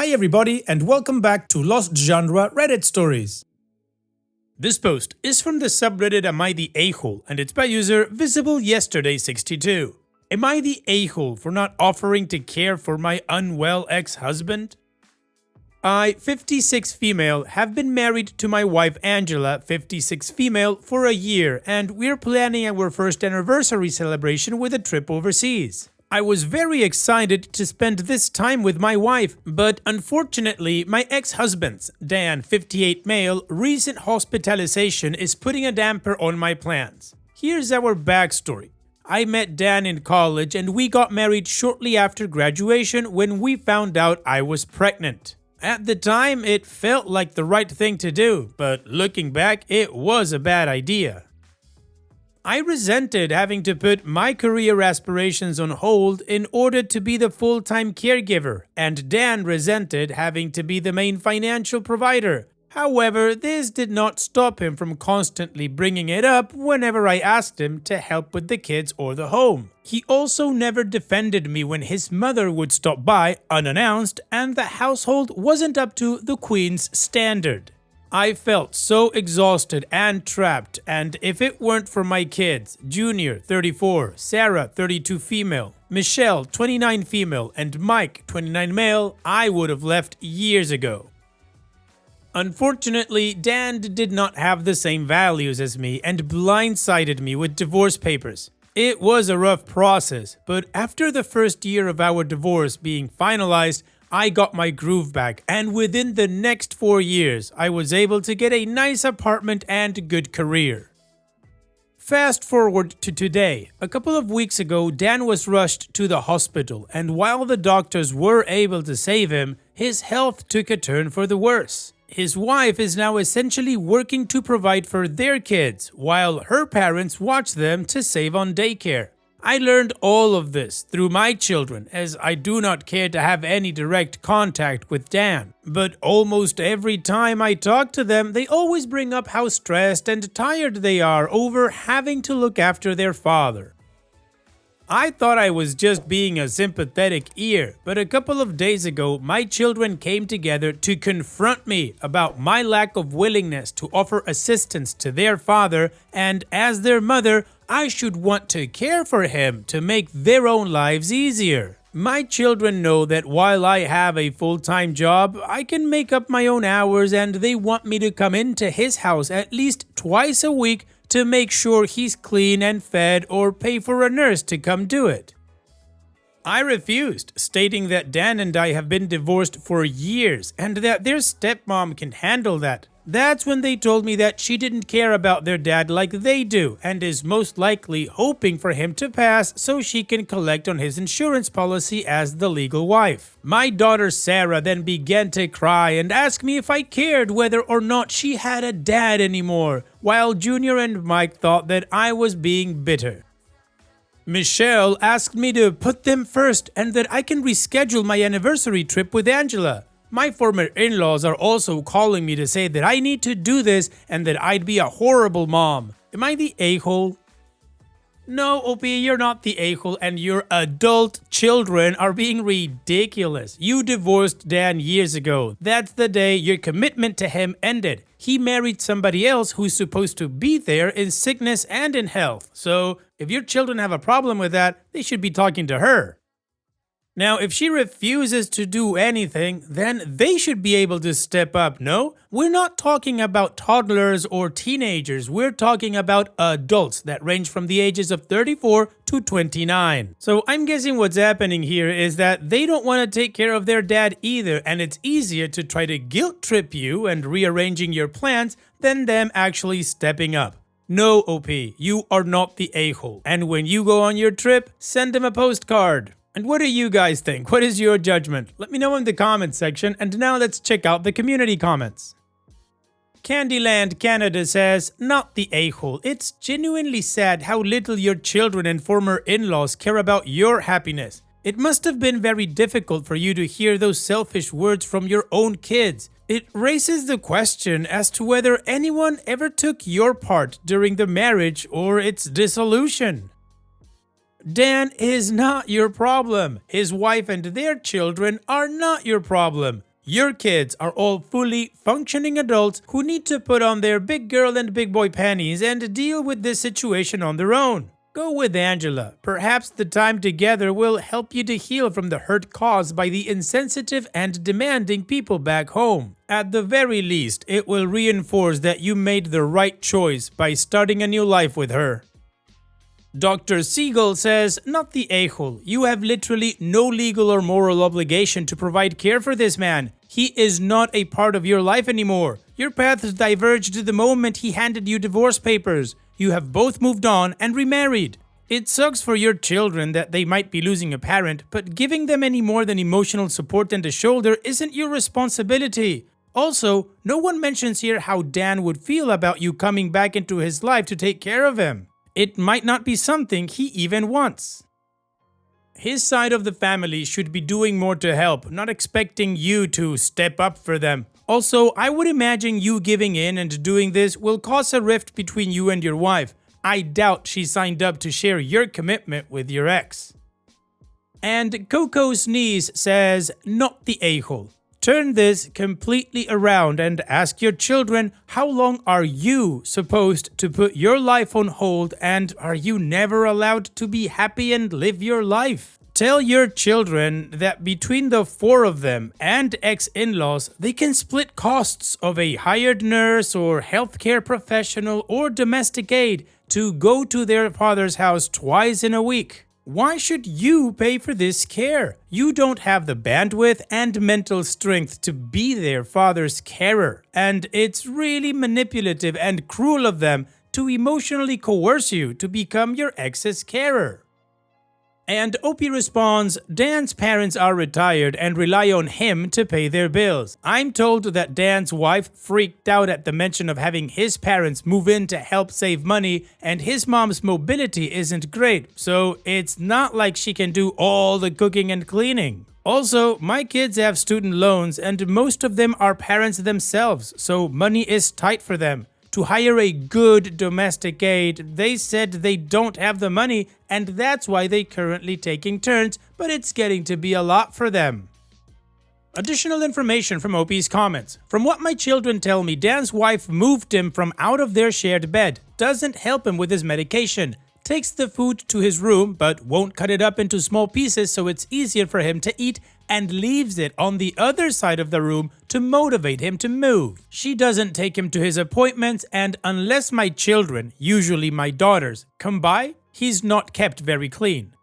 Hi everybody and welcome back to Lost Genre Reddit Stories. This post is from the subreddit Am I the A-hole and it's by user VisibleYesterday62. Am I the a-hole for not offering to care for my unwell ex-husband? I, 56 female, have been married to my wife Angela, 56 female, for a year and we're planning our first anniversary celebration with a trip overseas. I was very excited to spend this time with my wife, but unfortunately my ex-husband's, Dan, 58 male, recent hospitalization is putting a damper on my plans. Here's our backstory. I met Dan in college and we got married shortly after graduation when we found out I was pregnant. At the time, it felt like the right thing to do, but looking back, it was a bad idea. I resented having to put my career aspirations on hold in order to be the full-time caregiver, and Dan resented having to be the main financial provider. However, this did not stop him from constantly bringing it up whenever I asked him to help with the kids or the home. He also never defended me when his mother would stop by unannounced and the household wasn't up to the Queen's standard. I felt so exhausted and trapped, and if it weren't for my kids, Junior, 34, Sarah, 32 female, Michelle, 29 female, and Mike, 29 male, I would have left years ago. Unfortunately, Dan did not have the same values as me and blindsided me with divorce papers. It was a rough process, but after the first year of our divorce being finalized, I got my groove back, and within the next 4 years, I was able to get a nice apartment and good career. Fast forward to today. A couple of weeks ago, Dan was rushed to the hospital, and while the doctors were able to save him, his health took a turn for the worse. His wife is now essentially working to provide for their kids, while her parents watch them to save on daycare. I learned all of this through my children, as I do not care to have any direct contact with Dan. But almost every time I talk to them, they always bring up how stressed and tired they are over having to look after their father. I thought I was just being a sympathetic ear, but a couple of days ago, my children came together to confront me about my lack of willingness to offer assistance to their father, and as their mother, I should want to care for him to make their own lives easier. My children know that while I have a full-time job, I can make up my own hours, and they want me to come into his house at least twice a week to make sure he's clean and fed or pay for a nurse to come do it. I refused, stating that Dan and I have been divorced for years and that their stepmom can handle that. That's when they told me that she didn't care about their dad like they do and is most likely hoping for him to pass so she can collect on his insurance policy as the legal wife. My daughter Sarah then began to cry and ask me if I cared whether or not she had a dad anymore, while Junior and Mike thought that I was being bitter. Michelle asked me to put them first and that I can reschedule my anniversary trip with Angela. My former in-laws are also calling me to say that I need to do this and that I'd be a horrible mom. Am I the a-hole? No, OP, you're not the a-hole, and your adult children are being ridiculous. You divorced Dan years ago. That's the day your commitment to him ended. He married somebody else who's supposed to be there in sickness and in health. So if your children have a problem with that, they should be talking to her. Now, if she refuses to do anything, then they should be able to step up, no? We're not talking about toddlers or teenagers, we're talking about adults that range from the ages of 34 to 29. So I'm guessing what's happening here is that they don't want to take care of their dad either, and it's easier to try to guilt trip you and rearranging your plans than them actually stepping up. No, OP, you are not the a-hole, and when you go on your trip, send them a postcard. And what do you guys think? What is your judgment? Let me know in the comments section, and now let's check out the community comments. Candyland Canada says, not the a-hole. It's genuinely sad how little your children and former in-laws care about your happiness. It must have been very difficult for you to hear those selfish words from your own kids. It raises the question as to whether anyone ever took your part during the marriage or its dissolution. Dan is not your problem. His wife and their children are not your problem. Your kids are all fully functioning adults who need to put on their big girl and big boy panties and deal with this situation on their own. Go with Angela. Perhaps the time together will help you to heal from the hurt caused by the insensitive and demanding people back home. At the very least, it will reinforce that you made the right choice by starting a new life with her. Dr. Siegel says, not the a-hole. You have literally no legal or moral obligation to provide care for this man. He is not a part of your life anymore. Your paths diverged the moment he handed you divorce papers. You have both moved on and remarried. It sucks for your children that they might be losing a parent, but giving them any more than emotional support and a shoulder isn't your responsibility. Also, no one mentions here how Dan would feel about you coming back into his life to take care of him. It might not be something he even wants. His side of the family should be doing more to help, not expecting you to step up for them. Also, I would imagine you giving in and doing this will cause a rift between you and your wife. I doubt she signed up to share your commitment with your ex. And Coco Sneeze says, not the a-hole. Turn this completely around and ask your children, how long are you supposed to put your life on hold, and are you never allowed to be happy and live your life? Tell your children that between the four of them and ex-in-laws, they can split costs of a hired nurse or healthcare professional or domestic aid to go to their father's house twice in a week. Why should you pay for this care? You don't have the bandwidth and mental strength to be their father's carer, and it's really manipulative and cruel of them to emotionally coerce you to become your ex's carer. And Opie responds, Dan's parents are retired and rely on him to pay their bills. I'm told that Dan's wife freaked out at the mention of having his parents move in to help save money, and his mom's mobility isn't great, so it's not like she can do all the cooking and cleaning. Also, my kids have student loans and most of them are parents themselves, so money is tight for them. To hire a good domestic aid, they said they don't have the money, and that's why they're currently taking turns, but it's getting to be a lot for them. Additional information from Opie's comments. From what my children tell me, Dan's wife moved him from out of their shared bed, doesn't help him with his medication, takes the food to his room but won't cut it up into small pieces so it's easier for him to eat, and leaves it on the other side of the room to motivate him to move. She doesn't take him to his appointments, and unless my children, usually my daughters, come by, he's not kept very clean.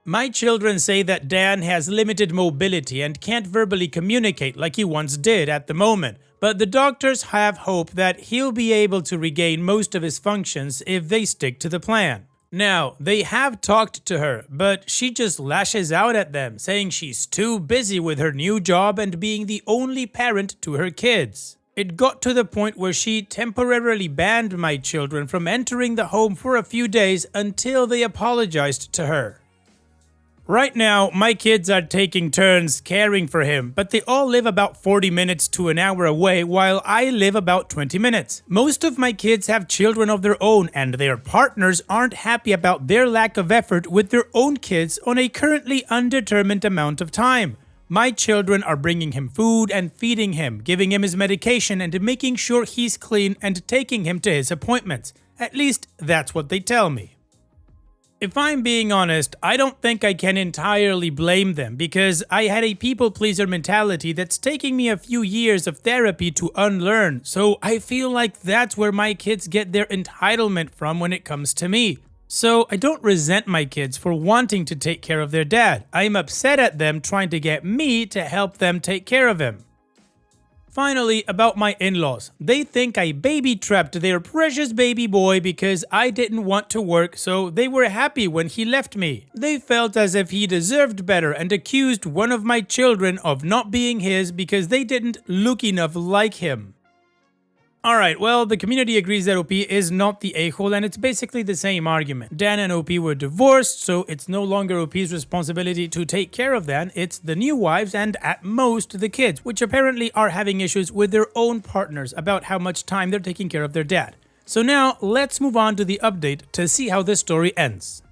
My children say that Dan has limited mobility and can't verbally communicate like he once did at the moment, but the doctors have hope that he'll be able to regain most of his functions if they stick to the plan. Now, they have talked to her, but she just lashes out at them, saying she's too busy with her new job and being the only parent to her kids. It got to the point where she temporarily banned my children from entering the home for a few days until they apologized to her. Right now, my kids are taking turns caring for him, but they all live about 40 minutes to an hour away while I live about 20 minutes. Most of my kids have children of their own, and their partners aren't happy about their lack of effort with their own kids on a currently undetermined amount of time. My children are bringing him food and feeding him, giving him his medication and making sure he's clean and taking him to his appointments. At least, that's what they tell me. If I'm being honest, I don't think I can entirely blame them because I had a people-pleaser mentality that's taking me a few years of therapy to unlearn, so I feel like that's where my kids get their entitlement from when it comes to me. So I don't resent my kids for wanting to take care of their dad. I'm upset at them trying to get me to help them take care of him. Finally, about my in-laws. They think I baby-trapped their precious baby boy because I didn't want to work, so they were happy when he left me. They felt as if he deserved better and accused one of my children of not being his because they didn't look enough like him. Alright, well, the community agrees that OP is not the a-hole, and it's basically the same argument. Dan and OP were divorced, so it's no longer OP's responsibility to take care of Dan, it's the new wives and, at most, the kids, which apparently are having issues with their own partners about how much time they're taking care of their dad. So now, let's move on to the update to see how this story ends.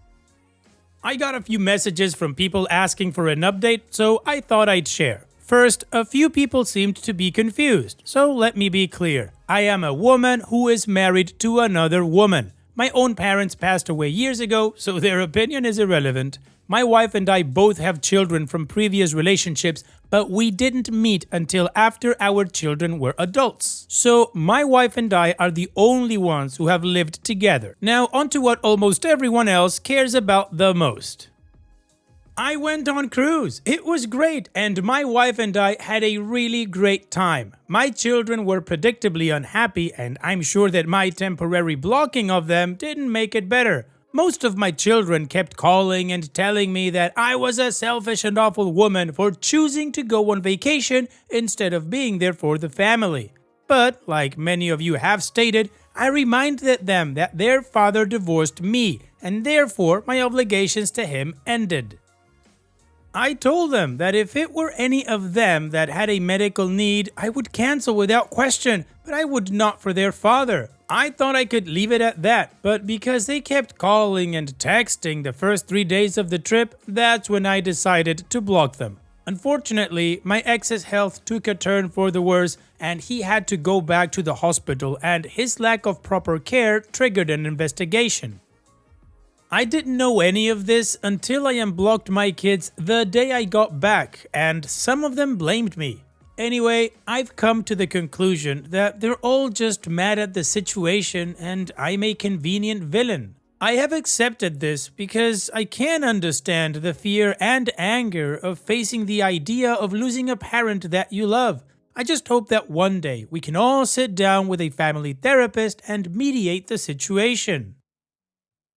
I got a few messages from people asking for an update, so I thought I'd share. First, a few people seemed to be confused, so let me be clear. I am a woman who is married to another woman. My own parents passed away years ago, so their opinion is irrelevant. My wife and I both have children from previous relationships, but we didn't meet until after our children were adults. So my wife and I are the only ones who have lived together. Now on to what almost everyone else cares about the most. I went on cruise. It was great, and my wife and I had a really great time. My children were predictably unhappy, and I'm sure that my temporary blocking of them didn't make it better. Most of my children kept calling and telling me that I was a selfish and awful woman for choosing to go on vacation instead of being there for the family. But, like many of you have stated, I reminded them that their father divorced me, and therefore my obligations to him ended. I told them that if it were any of them that had a medical need, I would cancel without question, but I would not for their father. I thought I could leave it at that, but because they kept calling and texting the first 3 days of the trip, that's when I decided to block them. Unfortunately, my ex's health took a turn for the worse, and he had to go back to the hospital, and his lack of proper care triggered an investigation. I didn't know any of this until I unblocked my kids the day I got back, and some of them blamed me. Anyway, I've come to the conclusion that they're all just mad at the situation and I'm a convenient villain. I have accepted this because I can understand the fear and anger of facing the idea of losing a parent that you love. I just hope that one day we can all sit down with a family therapist and mediate the situation.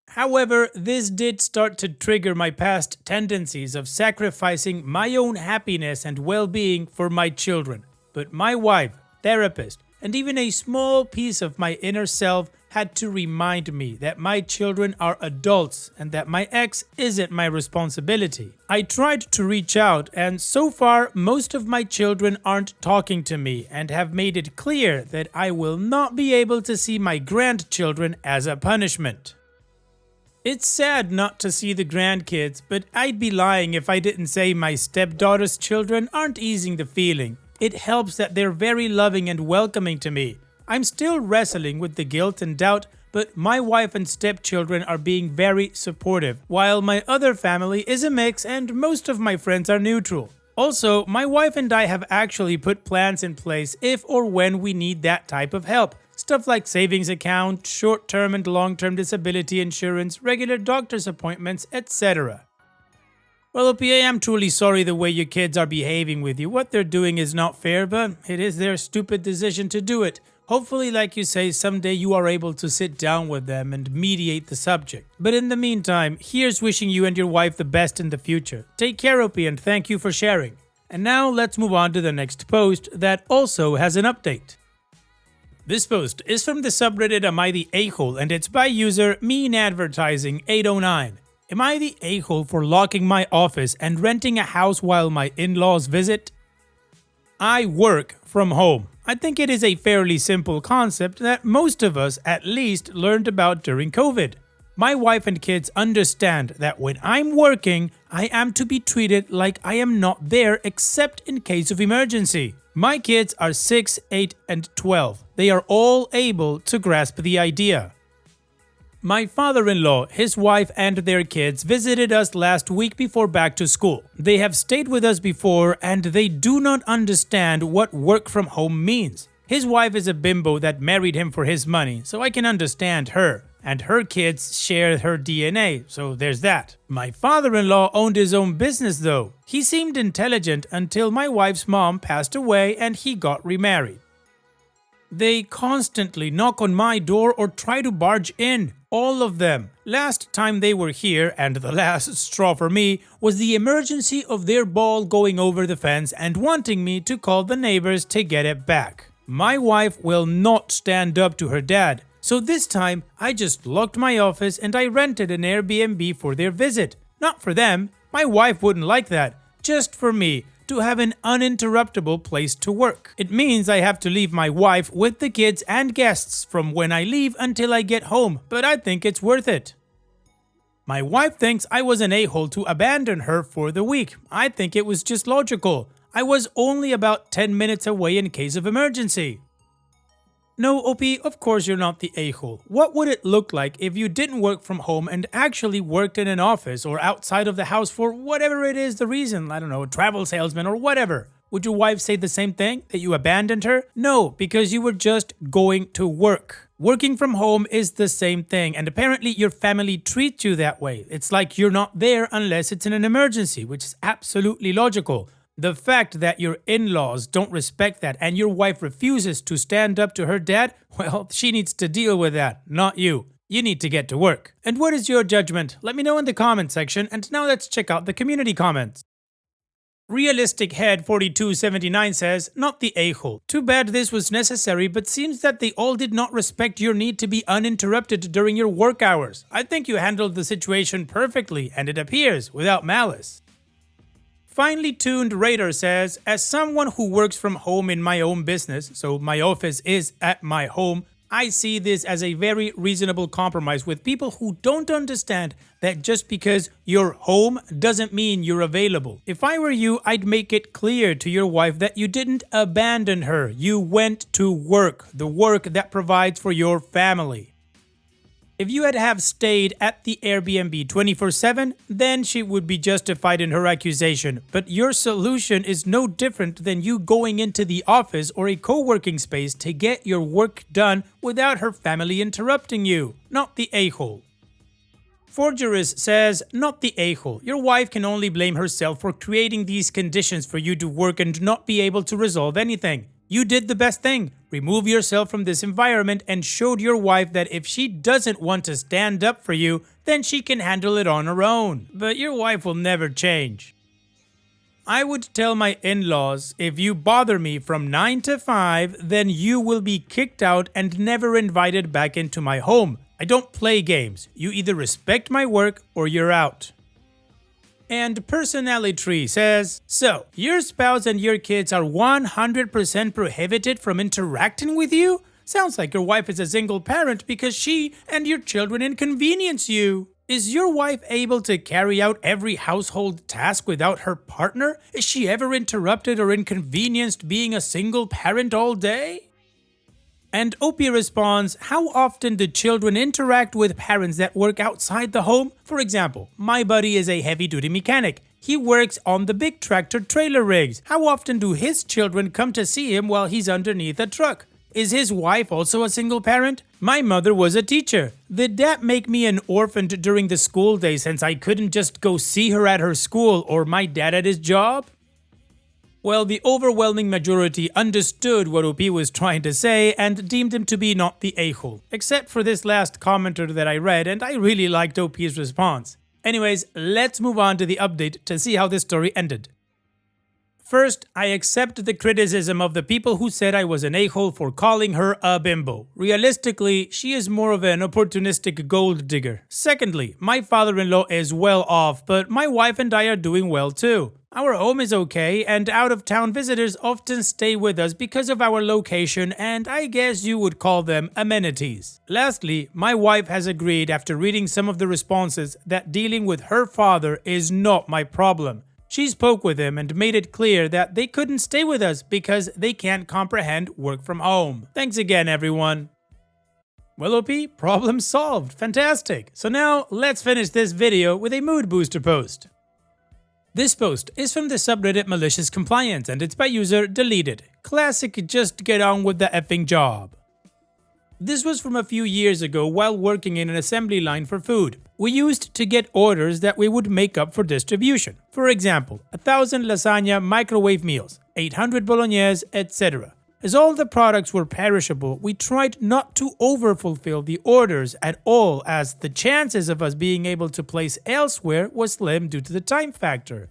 However, this did start to trigger my past tendencies of sacrificing my own happiness and well-being for my children. But my wife, therapist, and even a small piece of my inner self had to remind me that my children are adults and that my ex isn't my responsibility. I tried to reach out, and so far most of my children aren't talking to me and have made it clear that I will not be able to see my grandchildren as a punishment. It's sad not to see the grandkids, but I'd be lying if I didn't say my stepdaughter's children aren't easing the feeling. It helps that they're very loving and welcoming to me. I'm still wrestling with the guilt and doubt, but my wife and stepchildren are being very supportive, while my other family is a mix and most of my friends are neutral. Also, my wife and I have actually put plans in place if or when we need that type of help. Stuff like savings account, short-term and long-term disability insurance, regular doctor's appointments, etc. Well, OP, I am truly sorry the way your kids are behaving with you. What they're doing is not fair, but it is their stupid decision to do it. Hopefully, like you say, someday you are able to sit down with them and mediate the subject. But in the meantime, here's wishing you and your wife the best in the future. Take care, OP, and thank you for sharing. And now let's move on to the next post that also has an update. This post is from the subreddit Am I the A-hole, and it's by user MeanAdvertising809. Am I the a-hole for locking my office and renting a house while my in-laws visit? I work from home. I think it is a fairly simple concept that most of us at least learned about during COVID. My wife and kids understand that when I'm working, I am to be treated like I am not there except in case of emergency. My kids are 6, 8, and 12. They are all able to grasp the idea. My father-in-law, his wife, and their kids visited us last week before back to school. They have stayed with us before and they do not understand what work from home means. His wife is a bimbo that married him for his money, so I can understand her. And her kids share her DNA, so there's that. My father-in-law owned his own business though. He seemed intelligent until my wife's mom passed away and he got remarried. They constantly knock on my door or try to barge in. All of them. Last time they were here, and the last straw for me, was the emergency of their ball going over the fence and wanting me to call the neighbors to get it back. My wife will not stand up to her dad. So this time, I just locked my office and I rented an Airbnb for their visit. Not for them, my wife wouldn't like that, just for me, to have an uninterruptible place to work. It means I have to leave my wife with the kids and guests from when I leave until I get home, but I think it's worth it. My wife thinks I was an a-hole to abandon her for the week. I think it was just logical. I was only about 10 minutes away in case of emergency. No, OP, of course you're not the a-hole. What would it look like if you didn't work from home and actually worked in an office or outside of the house for whatever it is the reason, I don't know, travel salesman or whatever? Would your wife say the same thing, that you abandoned her? No, because you were just going to work. Working from home is the same thing, and apparently your family treats you that way. It's like you're not there unless it's in an emergency, which is absolutely logical. The fact that your in-laws don't respect that and your wife refuses to stand up to her dad, well, she needs to deal with that, not you. You need to get to work. And what is your judgment? Let me know in the comment section, and now let's check out the community comments. Realistic Head 4279 says, not the a-hole. Too bad this was necessary, but seems that they all did not respect your need to be uninterrupted during your work hours. I think you handled the situation perfectly, and it appears without malice. Finely Tuned Raider says, as someone who works from home in my own business, so my office is at my home, I see this as a very reasonable compromise with people who don't understand that just because you're home doesn't mean you're available. If I were you, I'd make it clear to your wife that you didn't abandon her. You went to work, the work that provides for your family. If you had have stayed at the Airbnb 24/7, then she would be justified in her accusation. But your solution is no different than you going into the office or a co-working space to get your work done without her family interrupting you. Not the a-hole. Forgeress says, not the a-hole. Your wife can only blame herself for creating these conditions for you to work and not be able to resolve anything. You did the best thing. Remove yourself from this environment and showed your wife that if she doesn't want to stand up for you, then she can handle it on her own. But your wife will never change. I would tell my in-laws, if you bother me from 9 to 5, then you will be kicked out and never invited back into my home. I don't play games. You either respect my work or you're out. And Personality Tree says, so, your spouse and your kids are 100% prohibited from interacting with you? Sounds like your wife is a single parent because she and your children inconvenience you. Is your wife able to carry out every household task without her partner? Is she ever interrupted or inconvenienced being a single parent all day? And Opie responds, how often do children interact with parents that work outside the home? For example, my buddy is a heavy-duty mechanic. He works on the big tractor trailer rigs. How often do his children come to see him while he's underneath a truck? Is his wife also a single parent? My mother was a teacher. Did that make me an orphan during the school day since I couldn't just go see her at her school or my dad at his job? Well, the overwhelming majority understood what OP was trying to say and deemed him to be not the a-hole. Except for this last commenter that I read, and I really liked OP's response. Anyways, let's move on to the update to see how this story ended. First, I accept the criticism of the people who said I was an a-hole for calling her a bimbo. Realistically, she is more of an opportunistic gold digger. Secondly, my father-in-law is well off, but my wife and I are doing well too. Our home is okay, and out-of-town visitors often stay with us because of our location, and I guess you would call them amenities. Lastly, my wife has agreed after reading some of the responses that dealing with her father is not my problem. She spoke with him and made it clear that they couldn't stay with us because they can't comprehend work from home. Thanks again, everyone. Well, OP, problem solved. Fantastic. So now let's finish this video with a mood booster post. This post is from the subreddit Malicious Compliance and it's by user Deleted. Classic just get on with the effing job. This was from a few years ago while working in an assembly line for food. We used to get orders that we would make up for distribution. For example, 1,000 lasagna microwave meals, 800 bolognese, etc. As all the products were perishable, we tried not to overfulfill the orders at all as the chances of us being able to place elsewhere was slim due to the time factor.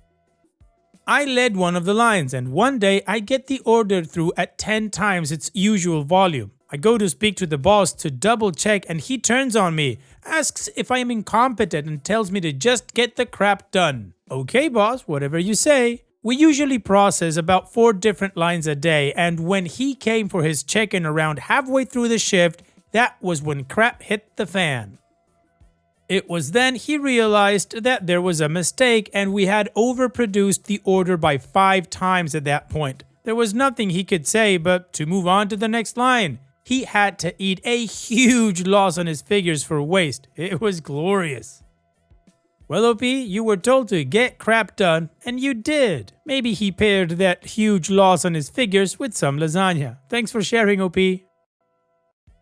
I led one of the lines and one day I get the order through at 10 times its usual volume. I go to speak to the boss to double check and he turns on me, asks if I am incompetent and tells me to just get the crap done. Okay boss, whatever you say. We usually process about 4 different lines a day and when he came for his check-in around halfway through the shift, that was when crap hit the fan. It was then he realized that there was a mistake and we had overproduced the order by 5 times at that point. There was nothing he could say but to move on to the next line. He had to eat a huge loss on his figures for waste. It was glorious. Well, OP, you were told to get crap done, and you did. Maybe he paired that huge loss on his figures with some lasagna. Thanks for sharing, OP.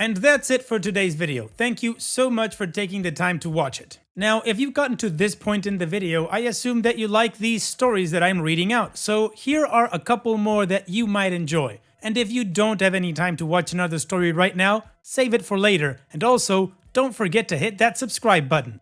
And that's it for today's video. Thank you so much for taking the time to watch it. Now, if you've gotten to this point in the video, I assume that you like these stories that I'm reading out. So here are a couple more that you might enjoy. And if you don't have any time to watch another story right now, save it for later. And also, don't forget to hit that subscribe button.